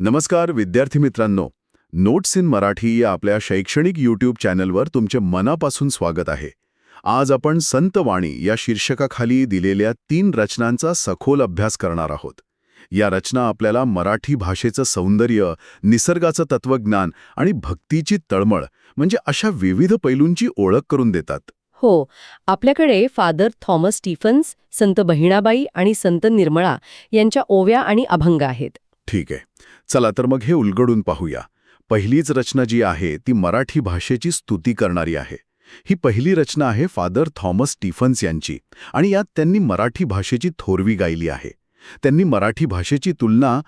नमस्कार विद्यार्थी मित्रांनो, नोट्स इन मराठी या आपल्या शैक्षणिक यूट्यूब चॅनलवर तुमचे मनापासून स्वागत आहे. आज आपण संत वाणी या शीर्षकाखाली दिलेल्या 3 रचनांचा सखोल अभ्यास करणार आहोत. या रचना आपल्याला मराठी भाषेचं सौंदर्य, निसर्गाचं तत्वज्ञान आणि भक्तीची तळमळ म्हणजे अशा विविध पैलूंची ओळख करून देतात. हो, आपल्याकडे फादर थॉमस स्टीफन्स, संत बहिणाबाई आणि संत निर्मळा यांच्या ओव्या आणि अभंग आहेत. ठीक आहे, चला तर मग हे उलगडून पाहूया. पहिलीच रचना जी आहे ती मराठी भाषेची स्तुती करणारी आहे. ही पहिली रचना आहे फादर थॉमस स्टीफन्स यांची आणि यात त्यांनी मराठी भाषेची थोरवी गायली आहे. त्यांनी मराठी भाषेची तुलना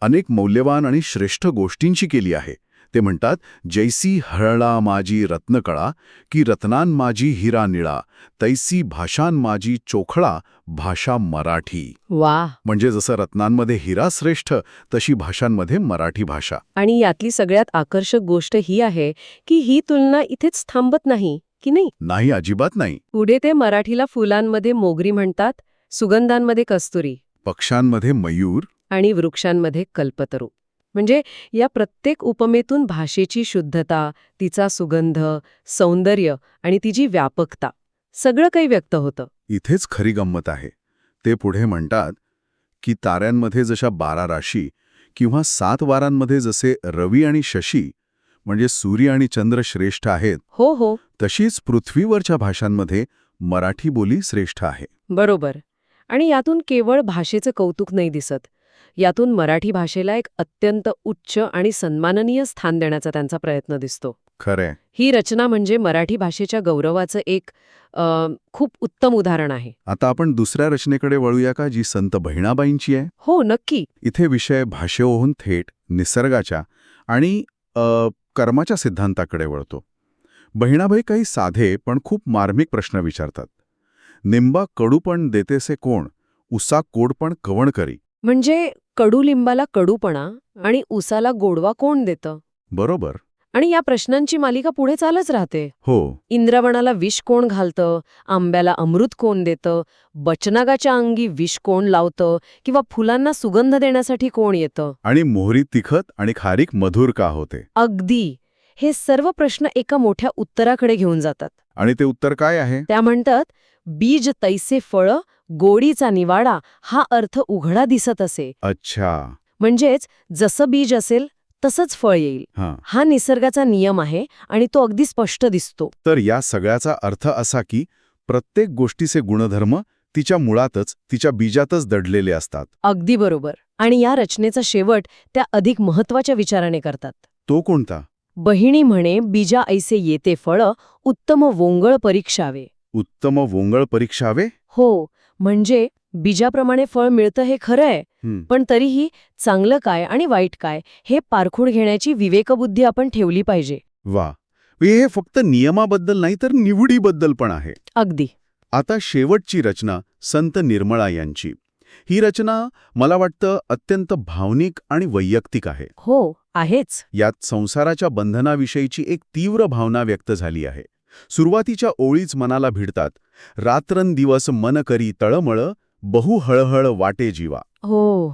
अनेक मौल्यवान आणि श्रेष्ठ गोष्टींशी केली आहे. ते म्हणतात, जैसी हरळा माझी रत्नकळा, की रत्नान माझी हिरा निळा, तैसी भाषान माझी चोखळा, भाषा मराठी. वा. म्हणजे जसं रत्नांमध्ये हिरा श्रेष्ठ, तशी भाषांमध्ये मराठी भाषा. आणि यातली सगळ्यात आकर्षक गोष्ट ही आहे की ही तुलना इथेच थांबत नाही, की नाही? नाही, अजिबात नाही. पुढे ते मराठीला फुलांमध्ये मोगरी म्हणतात, सुगंधांमध्ये कस्तुरी पक्ष्यांमध्ये मयूर आणि वृक्षांमध्ये कल्पतरू. म्हणजे या प्रत्येक उपमेतून भाषेची शुद्धता, तिचा सुगंध, सौंदर्य आणि तिची व्यापकता सगळं काही व्यक्त होतं. इथेच खरी गंमत आहे. ते पुढे म्हणतात की ताऱ्यांमध्ये जशा 12 राशी किंवा 7 वारांमध्ये जसे रवी आणि शशी म्हणजे सूर्य आणि चंद्र श्रेष्ठ आहेत, हो हो, तशीच पृथ्वीवरच्या भाषांमध्ये मराठी बोली श्रेष्ठ आहे. बरोबर. आणि यातून केवळ भाषेचं कौतुक नाही दिसत. यातून मराठी भाषेला एक अत्यंत उच्च आणि सन्माननीय स्थान देण्याचा त्यांचा प्रयत्न दिसतो. खरंय. ही रचना म्हणजे मराठी भाषेच्या गौरवाचं एक खूप उत्तम उदाहरण आहे. आता आपण दुसऱ्या रचनेकडे वळूया का, जी संत बहिणाबाईंची आहे? हो, नक्की. इथे विषय भाषेहून थेट निसर्गाच्या आणि कर्माच्या सिद्धांताकडे वळतो. बहिणाबाई काही साधे पण खूप मार्मिक प्रश्न विचारतात. निंबा कडूपण देतेसे कोण, उसा कोडपण कवण करी. म्हणजे कडुलिंबाला कडूपणा आणि उसाला गोडवा कोण देतं? बरोबर. आणि या प्रश्नांची मालिका पुढे चालच राहते. हो. इंद्रवणाला विष कोण घालतं, आंब्याला अमृत कोण देतं, बचनागाच्या अंगी विष कोण लावतं, किंवा फुलांना सुगंध देण्यासाठी कोण येतं. आणि मोहरी तिखट आणि खारीक मधुर का होते. अगदी. हे सर्व प्रश्न एका मोठ्या उत्तराकडे घेऊन जातात. आणि ते उत्तर काय आहे? त्या म्हणतात, बीज तैसे फळ, गोडीचा निवाडा, हा अर्थ उघडा दिसत असे. अच्छा. म्हणजेच जसं बीज असेल तसंच फळ येईल. हा निसर्गाचा नियम आहे आणि तो अगदी स्पष्ट दिसतो. तर या सगळ्याचा अर्थ असा की प्रत्येक गोष्टीचे गुणधर्म तिच्या मुळातच, तिच्या बीजातच दडलेले असतात. अगदी बरोबर. आणि या रचनेचा शेवट त्या अधिक महत्वाच्या विचाराने करतात. तो कोणता? बहिणी म्हणे, बीजा ऐसे येते फळ, उत्तम वोंगळ परीक्षावे. उत्तम वोंगळ परीक्षावे? हो, म्हणजे बीजाप्रमाणे फळ मिळतं हे खरं आहे, पण तरीही चांगलं काय आणि वाईट काय हे पारखून घेण्याची विवेकबुद्धी आपण ठेवली पाहिजे. वा. हे फक्त नियमाबद्दल नाही तर निवडीबद्दल पण आहे. अगदी. आता शेवटची रचना संत निर्मळा यांची. ही रचना मला वाटतं अत्यंत भावनिक आणि वैयक्तिक आहे. हो, आहेच. यात संसाराच्या बंधनाविषयीची एक तीव्र भावना व्यक्त झाली आहे. सुरुवातीच्या ओळीच मनाला भिडतात. रात्रंदिवस मन करी तळमळ, बहु हळहळ वाटे जीवा. हो,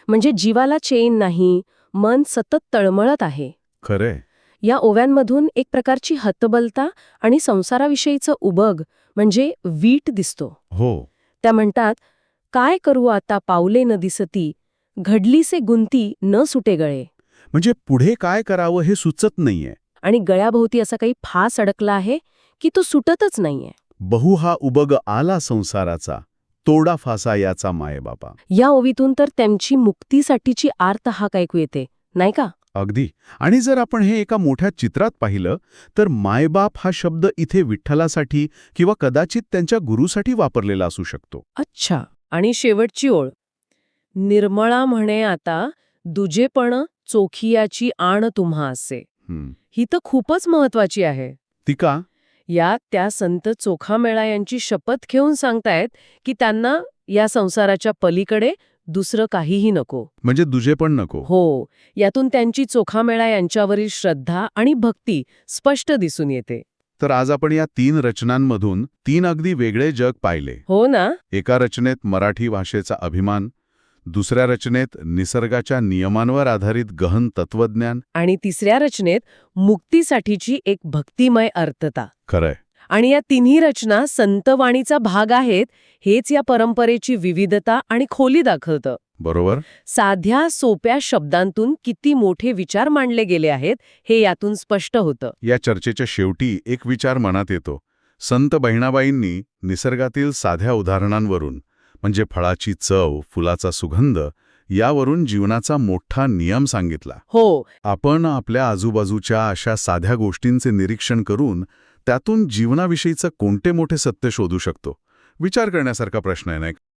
म्हणजे जीवाला चैन नाही, मन सतत तळमळत आहे. खरंय. या ओव्यांमधून एक प्रकारची हतबलता आणि संसाराविषयीचं उबग म्हणजे वीट दिसतो. हो. त्या म्हणतात, काय करू आता पावले न दिसती, घडलीसे गुंती न सुटे गळे. म्हणजे पुढे काय करावं हे सुचत नाहीये. आणि गळ्याभोवती असा काही फास अडकला आहे की तो सुटतच नाहीये. बहु हा उबग आला संसाराचा, तोडा फासा याचा मायबापा. या ओवीतून तर त्यांची मुक्तीसाठीची आर्त हाक ऐकू येते, नाही का? अगदी. आणि जर आपण हे एका मोठ्या चित्रात पाहिलं तर मायबाप हा शब्द इथे विठ्ठलासाठी किंवा कदाचित त्यांच्या गुरुसाठी वापरलेला असू शकतो. अच्छा. आणि शेवटची ओळ, निर्मळा म्हणे आता दुजेपण चोखियाची आण तुम्हा असे. ही तर खूपच महत्वाची आहे. ती का? यात त्या संत चोखामेळा यांची शपथ घेऊन सांगतायत की त्यांना या संसाराच्या पलीकडे दुसरं काहीही नको. म्हणजे दुजे पण नको. हो, यातून त्यांची चोखामेळा यांच्यावरील श्रद्धा आणि भक्ती स्पष्ट दिसून येते. तर आज आपण या 3 रचनांमधून 3 अगदी वेगळे जग पाहिले. हो ना. एका रचनेत मराठी भाषेचा अभिमान, दुसऱ्या रचनेत निसर्गाच्या नियमांवर आधारित गहन तत्वज्ञान. आणि तिसऱ्या रचनेत मुक्तीसाठीची एक भक्तिमय अर्थता. खरंय. आणि या तिन्ही रचना संतवाणीचा भाग आहेत, हेच या परंपरेची विविधता आणि खोली दाखवतं. बरोबर. साध्या सोप्या शब्दांतून किती मोठे विचार मांडले गेले आहेत हे यातून स्पष्ट होतं. या चर्चेच्या शेवटी एक विचार मनात येतो. संत बहिणाबाईंनी निसर्गातील साध्या उदाहरणांवरून, म्हणजे फळाची चव, फुलाचा सुगंध, यावरून जीवनाचा मोठा नियम सांगितला. हो. आपण आपल्या आजूबाजूच्या अशा साध्या गोष्टींचे निरीक्षण करून त्यातून जीवनाविषयीचं कोणते मोठे सत्य शोधू शकतो? विचार करण्यासारखा प्रश्न आहे, नाही?